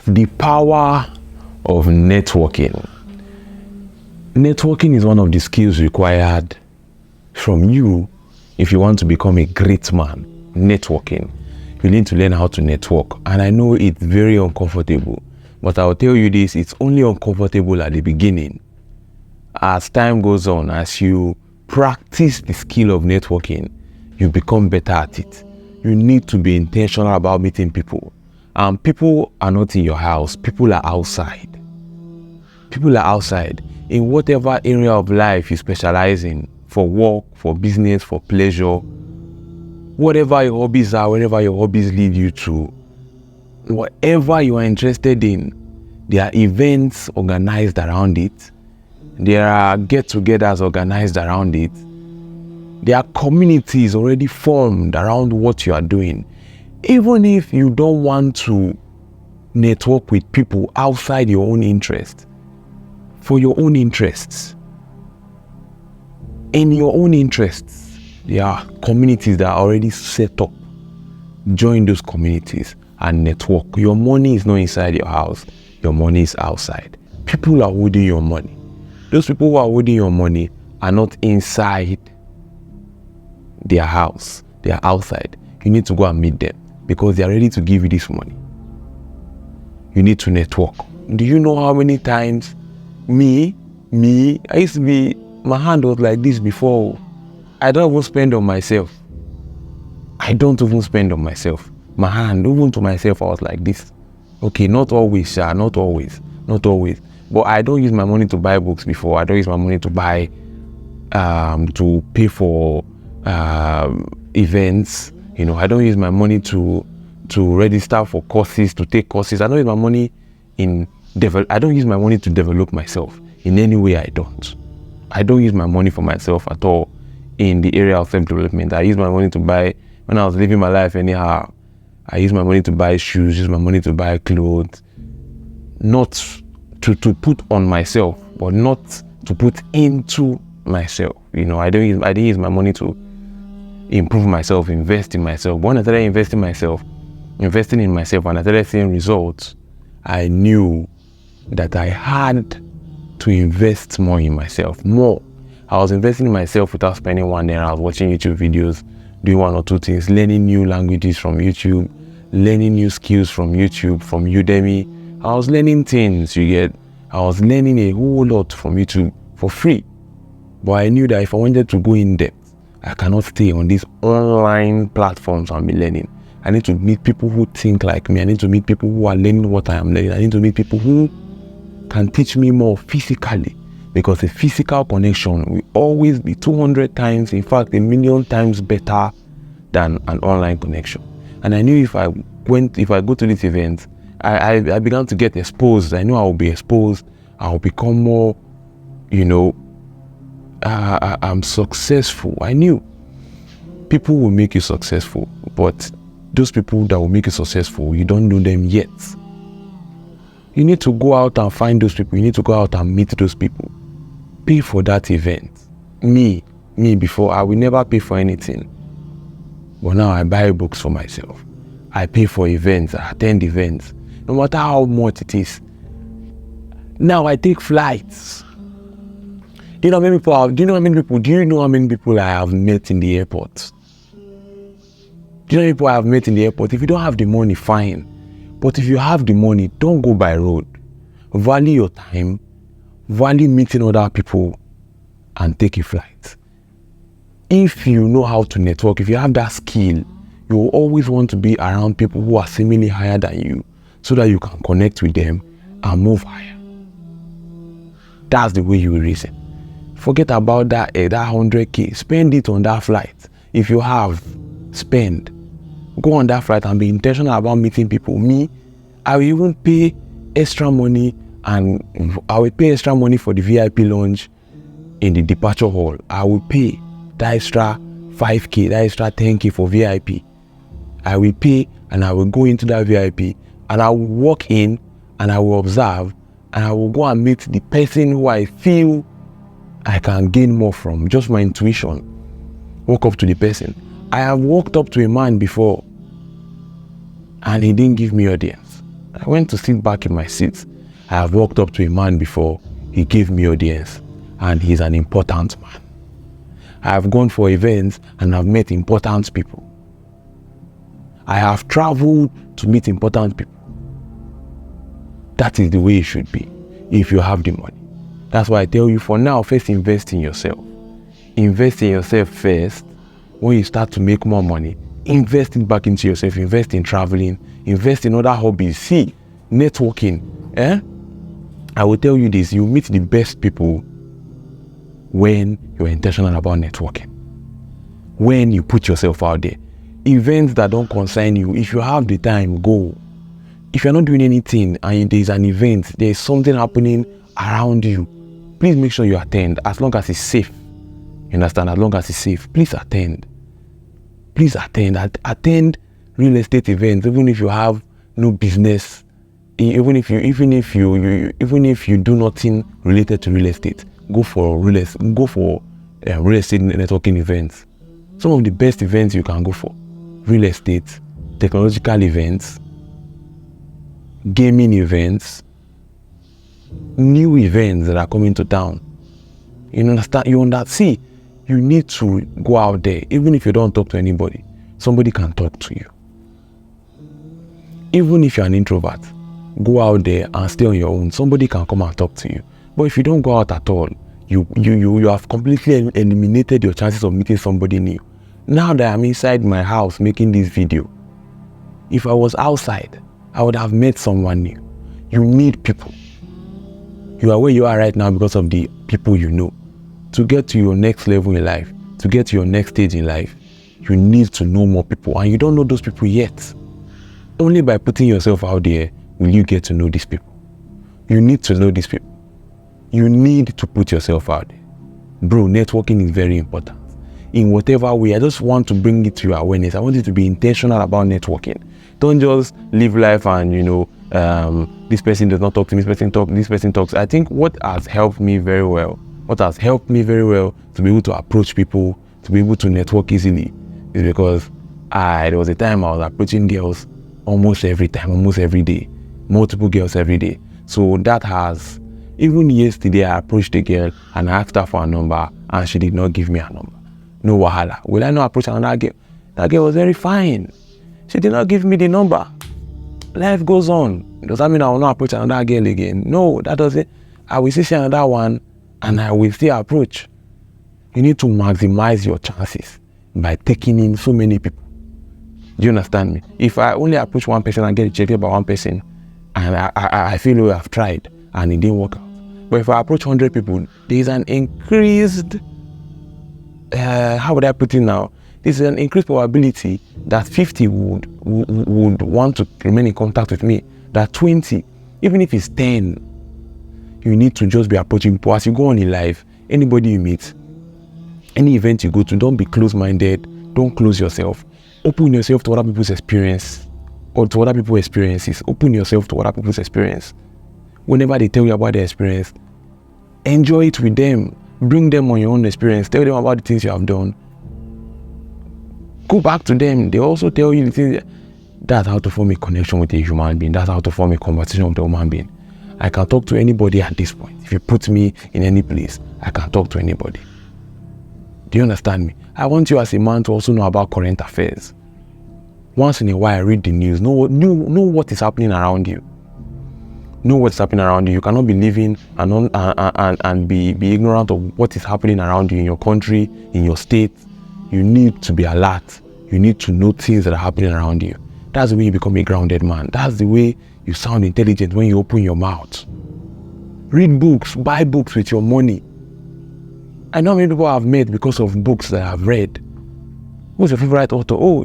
The power of networking. Networking is one of the skills required from you if you want to become a great man. Networking. You need to learn how to network. And I know it's very uncomfortable, but I'll tell you this, it's only uncomfortable at the beginning. As time goes on, as you practice the skill of networking, you become better at it. You need to be intentional about meeting people. People are not in your house. People are outside. People are outside. In whatever area of life you specialize in, for work, for business, for pleasure, whatever your hobbies are, wherever your hobbies lead you to, whatever you are interested in, there are events organized around it. There are get-togethers organized around it. There are communities already formed around what you are doing. Even if you don't want to network with people outside your own interest, for your own interests, in your own interests, there are communities that are already set up. Join those communities and network. Your money is not inside your house. Your money is outside. People are holding your money. Those people who are holding your money are not inside their house. They are outside. You need to go and meet them because they are ready to give you this money. You need to network. Do you know how many times I used to be, my hand was like this before. I don't even spend on myself. I don't even spend on myself. My hand, even to myself, I was like this. Okay, not always, not always. But I don't use my money to buy books before. I don't use my money to buy, to pay for events. You know, I don't use my money to register for courses, to take courses. I don't use my money I don't use my money to develop myself in any way. I don't use my money for myself at all in the area of self-development. I use my money to buy, when I was living my life anyhow, I use my money to buy shoes, use my money to buy clothes, not to put on myself, but not to put into myself. You know, I didn't use my money to improve myself, invest in myself. But when I started investing in myself, and I started seeing results, I knew that I had to invest more in myself, more. I was investing in myself without spending one day. I was watching YouTube videos, doing one or two things, learning new languages from YouTube, learning new skills from YouTube, from Udemy. I was learning things, I was learning a whole lot from YouTube for free. But I knew that if I wanted to go in depth, I cannot stay on these online platforms and be learning. I need to meet people who think like me. I need to meet people who are learning what I am learning. I need to meet people who can teach me more physically, because a physical connection will always be 200 times, in fact, 1,000,000 times better than an online connection. And I knew if I go to this event, I began to get exposed. I knew I will be exposed. I will become more, I'm successful. I knew people will make you successful, but those people that will make you successful, you don't know them yet. You need to go out and find those people. You need to go out and meet those people. Pay for that event. Me before, I will never pay for anything. But now I buy books for myself. I pay for events. I attend events. No matter how much it is. Now I take flights. Do you know how many people I have met in the airport? Do you know how many people I have met in the airport? If you don't have the money, fine. But if you have the money, don't go by road. Value your time, value meeting other people, and take a flight. If you know how to network, if you have that skill, you will always want to be around people who are seemingly higher than you, so that you can connect with them and move higher. That's the way you will reason. Forget about that 100K. Spend it on that flight. If you have, spend. Go on that flight and be intentional about meeting people. Me, I will even pay extra money, and I will pay extra money for the VIP lounge in the departure hall. I will pay that extra 5K, that extra 10K for VIP. I will pay and I will go into that VIP and I will walk in and I will observe and I will go and meet the person who I feel I can gain more from. Just my intuition. Walk up to the person. I have walked up to a man before and he didn't give me audience. I went to sit back in my seat. I have walked up to a man before. He gave me audience, and he's an important man. I have gone for events and I've met important people. I have traveled to meet important people. That is the way it should be if you have the money. That's why I tell you, for now, first invest in yourself. Invest in yourself first. When you start to make more money, invest it back into yourself. Invest in traveling. Invest in other hobbies. See, networking. I will tell you this, you meet the best people when you're intentional about networking. When you put yourself out there. Events that don't concern you, if you have the time, go. If you're not doing anything and there's an event, there's something happening around you, please make sure you attend, as long as it's safe. You understand? As long as it's safe, please attend. Please attend. Attend real estate events, even if you have no business, even if you do nothing related to real estate. Go for real estate networking events. Some of the best events you can go for: real estate, technological events, gaming events, new events that are coming to town. You understand? See, you need to go out there. Even if you don't talk to anybody, somebody can talk to you. Even if you're an introvert, go out there and stay on your own. Somebody can come and talk to you. But if you don't go out at all, you have completely eliminated your chances of meeting somebody new. Now that I'm inside my house making this video, if I was outside, I would have met someone new. You need people. You are where you are right now because of the people you know. To get to your next level in life, to get to your next stage in life, you need to know more people, and you don't know those people yet. Only by putting yourself out there will you get to know these people. You need to know these people. You need to put yourself out there. Bro, networking is very important. In whatever way, I just want to bring it to your awareness. I want you to be intentional about networking. Don't just live life and, this person does not talk to me, this person talks. I think what has helped me very well to be able to approach people, to be able to network easily, is because there was a time I was approaching girls almost every day, multiple girls every day. So that has, even yesterday I approached a girl and I asked her for a number and she did not give me a number. No wahala. Will I not approach another girl? That girl was very fine. She did not give me the number. Life goes on. Does that mean I will not approach another girl again? No, that doesn't. I will still see another one and I will still approach. You need to maximize your chances by taking in so many people. Do you understand me? If I only approach one person and get rejected by one person, and I feel I've tried and it didn't work out. But if I approach 100 people, there's an increased, how would I put it now? There's an increased probability that 50 would want to remain in contact with me. That 20, even if it's 10, you need to just be approaching people. As you go on in life, anybody you meet, any event you go to, don't be close-minded. Don't close yourself. Open yourself to other people's experience or to other people's experiences. Open yourself to other people's experience. Whenever they tell you about their experience, enjoy it with them. Bring them on your own experience. Tell them about the things you have done. Go back to them. They also tell you the things. That's how to form a connection with a human being. That's how to form a conversation with a human being. I can talk to anybody at this point. If you put me in any place, I can talk to anybody. Do you understand me? I want you as a man to also know about current affairs. Once in a while, read the news. Know what is happening around you. Know what's happening around you. You cannot be living and be ignorant of what is happening around you in your country, in your state. You need to be alert. You need to know things that are happening around you. That's the way you become a grounded man. That's the way you sound intelligent when you open your mouth. Read books. Buy books with your money. I know many people I've met because of books that I've read. Who's your favorite author? Oh,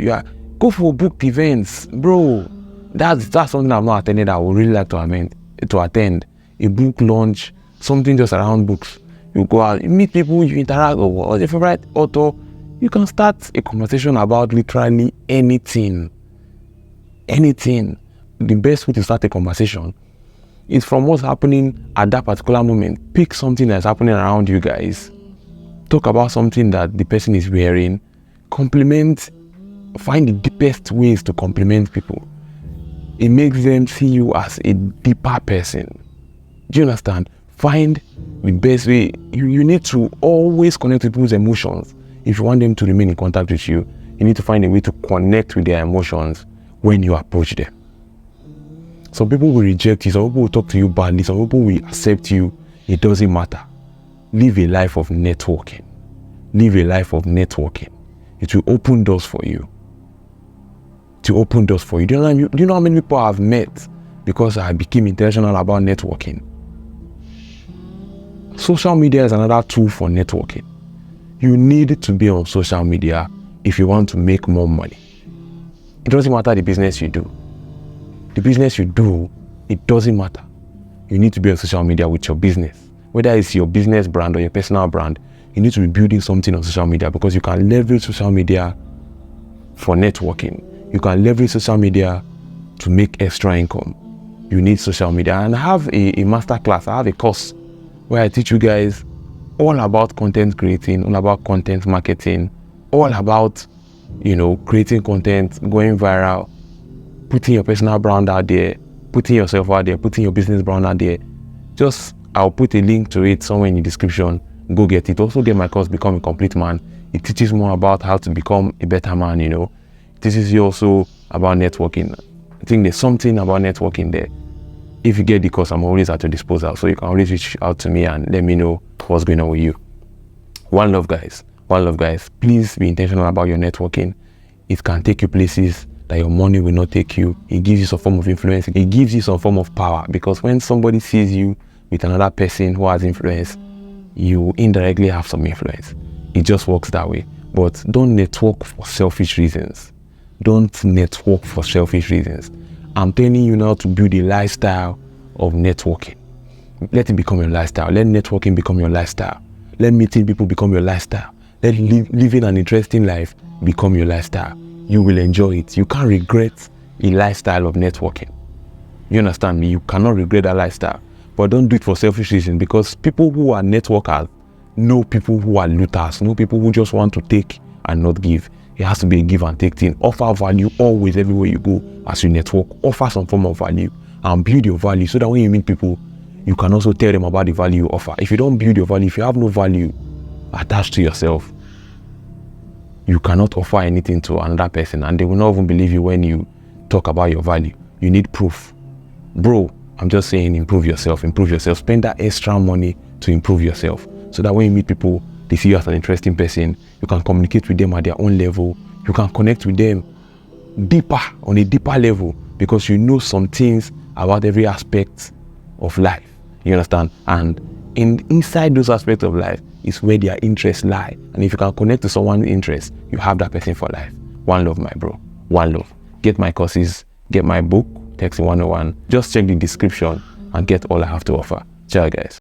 go for book events, bro. That's something I've not attended. I would really like to attend a book launch, something just around books. You go out, you meet people, you interact. What's your favorite author? You can start a conversation about literally anything. Anything. The best way to start a conversation is from what's happening at that particular moment. Pick something that's happening around you guys. Talk about something that the person is wearing. Compliment. Find the best ways to compliment people. It makes them see you as a deeper person. Do you understand? Find the best way. You need to always connect with people's emotions. If you want them to remain in contact with you, you need to find a way to connect with their emotions when you approach them. Some people will reject you, some people will talk to you badly, some people will accept you. It doesn't matter. Live a life of networking. Live a life of networking. It will open doors for you. To open doors for you. Do you know how many people I've met because I became intentional about networking? Social media is another tool for networking. You need to be on social media if you want to make more money. It doesn't matter the business you do. The business you do, it doesn't matter. You need to be on social media with your business. Whether it's your business brand or your personal brand, you need to be building something on social media because you can leverage social media for networking. You can leverage social media to make extra income. You need social media. And I have a masterclass, I have a course where I teach you guys all about content creating, all about content marketing, all about, creating content, going viral, putting your personal brand out there, putting yourself out there, putting your business brand out there. I'll put a link to it somewhere in the description. Go get it. Also get my course, Become a Complete Man. It teaches more about how to become a better man, It teaches you also about networking. I think there's something about networking there. If you get the course, I'm always at your disposal. So you can always reach out to me and let me know what's going on with you. One love, guys. One love, guys. Please be intentional about your networking. It can take you places that your money will not take you. It gives you some form of influence. It gives you some form of power. Because when somebody sees you with another person who has influence, you indirectly have some influence. It just works that way. But don't network for selfish reasons. Don't network for selfish reasons. I'm telling you now to build a lifestyle of networking. Let it become your lifestyle. Let networking become your lifestyle. Let meeting people become your lifestyle. Let living an interesting life become your lifestyle. You will enjoy it. You can't regret a lifestyle of networking. You understand me? You cannot regret that lifestyle. But don't do it for selfish reasons, because people who are networkers know people who are looters, know people who just want to take and not give. It has to be a give and take thing. Offer value always everywhere you go as you network. Offer some form of value and build your value so that when you meet people, you can also tell them about the value you offer. If you don't build your value, if you have no value attached to yourself, you cannot offer anything to another person and they will not even believe you when you talk about your value. You need proof. Bro, I'm just saying improve yourself, improve yourself. Spend that extra money to improve yourself so that when you meet people, they see you as an interesting person. You can communicate with them at their own level. You can connect with them deeper, on a deeper level, because you know some things about every aspect of life. You understand? And inside those aspects of life is where their interests lie. And if you can connect to someone's interest, you have that person for life. One love, my bro. One love. Get my courses, get my book, Texting 101. Just check the description and get all I have to offer. Ciao, guys.